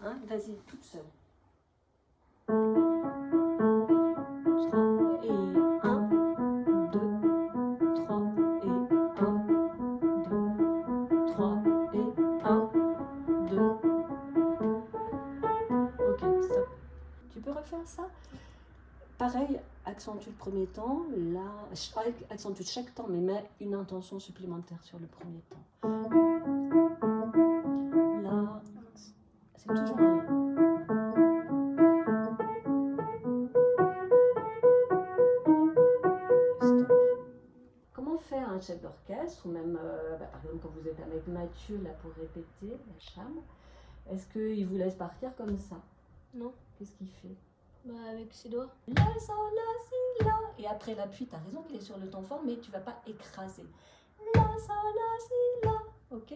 Hein, vas-y, toute seule. 3 et 1, 2, 3 et 1, 2. Ok, stop. Tu peux refaire ça? Pareil, accentue le premier temps, là, accentue chaque temps, mais mets une intention supplémentaire sur le premier temps. Là, c'est toujours un là. Stop. Comment faire un chef d'orchestre, ou même, par exemple, quand vous êtes avec Mathieu, là, pour répéter la chambre, est-ce qu'il vous laisse partir comme ça? Non. Qu'est-ce qu'il fait? Bah avec ses doigts. La, sol, la, si, la. Et après l'appui, tu as raison qu'il est sur le ton fort, mais tu vas pas écraser. La, sol, la, si, la. Ok?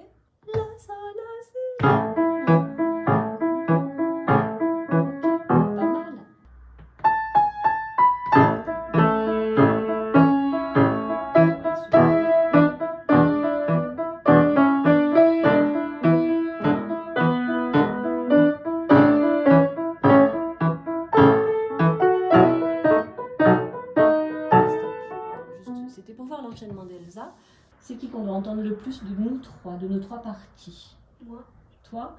La, sol, la, si, la. Ok, pas mal. Ouais, super. C'était pour voir l'enchaînement d'Elsa. C'est qui qu'on doit entendre le plus de nous trois, de nos trois parties? Moi. Toi,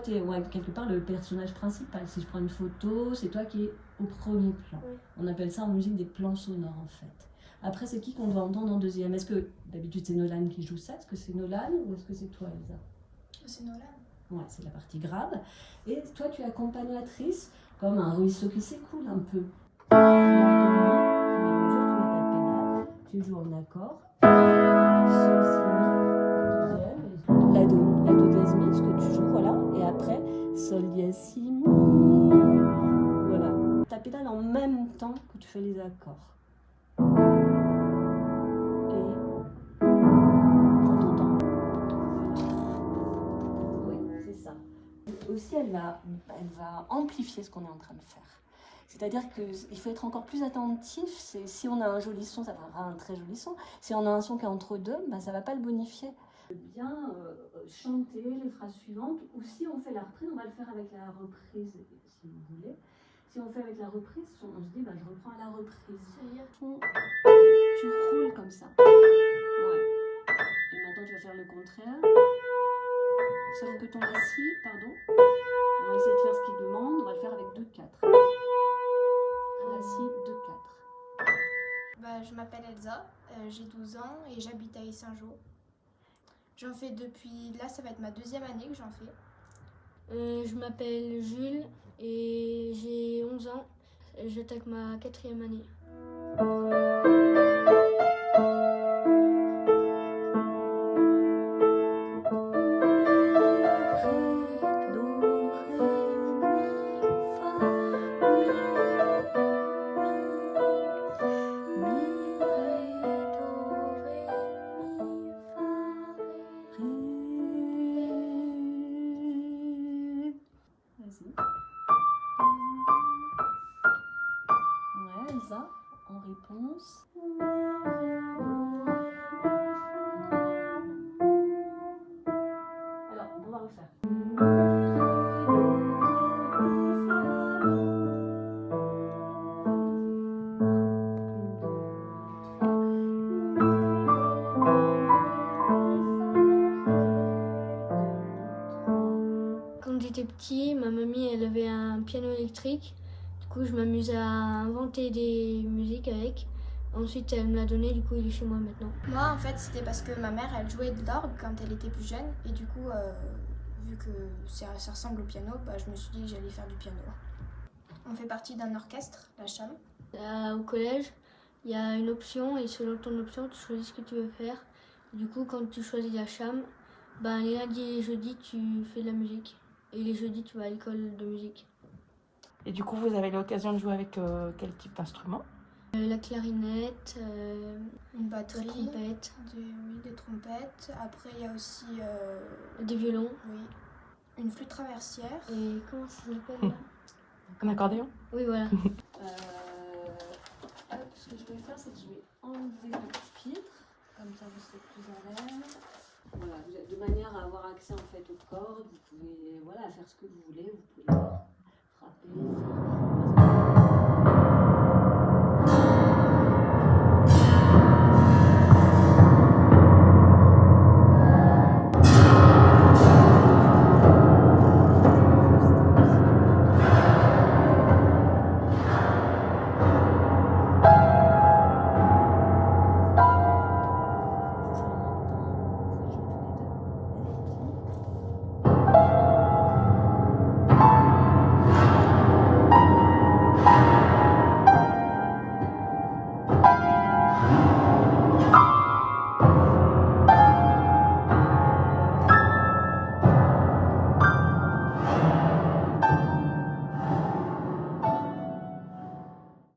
tu es quelque part le personnage principal. Si je prends une photo, c'est toi qui es au premier plan. Oui. On appelle ça en musique des plans sonores en fait. Après, c'est qui qu'on doit entendre en deuxième? Est-ce que d'habitude c'est Nolan qui joue ça? Est-ce que c'est Nolan ou est-ce que c'est toi, Elsa? C'est Nolan. Ouais, c'est la partie grave. Et toi, tu es accompagnatrice, comme un ruisseau qui s'écoule un peu. Tu joues en accord, sol, si, mi, deuxième, la do dièse mi, ce que tu joues, voilà, et après, sol, dièse, si, mi, voilà. Ta pédale en même temps que tu fais les accords. Et prends ton temps. Oui, c'est ça. Aussi, elle va amplifier ce qu'on est en train de faire. C'est-à-dire qu'il faut être encore plus attentif. Si on a un joli son, ça fera un très joli son. Si on a un son qui est entre deux, ben, ça ne va pas le bonifier. Bien chanter les phrases suivantes, ou si on fait la reprise, on va le faire avec la reprise, si vous voulez. Si on fait avec la reprise, on se dit, ben, je reprends à la reprise. C'est-à-dire tu roules comme ça. Ouais. Et maintenant, tu vas faire le contraire. Sauf que ton assis, pardon, on va essayer de faire ce qu'il demande, on va le faire avec 2-4. Assis 2-4. Bah, je m'appelle Elsa, j'ai 12 ans et j'habite à Saint-Jean. J'en fais depuis, là ça va être ma deuxième année que j'en fais. Je m'appelle Jules et j'ai 11 ans. J'attaque ma 4e année. Ouais, Elsa, en réponse. Alors, on va refaire. Quand j'étais petit, ma mamie elle avait un piano électrique. Du coup, je m'amusais à inventer des musiques avec. Ensuite, elle me l'a donné, du coup, il est chez moi maintenant. Moi en fait c'était parce que ma mère elle jouait de l'orgue quand elle était plus jeune et du coup vu que ça ressemble au piano, bah, je me suis dit que j'allais faire du piano. On fait partie d'un orchestre, la CHAM. Au collège, il y a une option et selon ton option, tu choisis ce que tu veux faire. Du coup, quand tu choisis la cham, ben, les lundis et les jeudis, tu fais de la musique. Et les jeudis, tu vas à l'école de musique. Et du coup, vous avez l'occasion de jouer avec quel type d'instrument? La clarinette, Une batterie, la trompette, des trompettes. Après il y a aussi des violons. oui, une flûte traversière. Et comment ça s'appelle là? Un accordéon? Oui, voilà. Ce que je vais faire, c'est que je vais enlever le pupitre. Comme ça, vous serez plus à l'aise. Voilà, de manière à avoir accès en fait aux cordes, vous pouvez, voilà, à faire ce que vous voulez, vous pouvez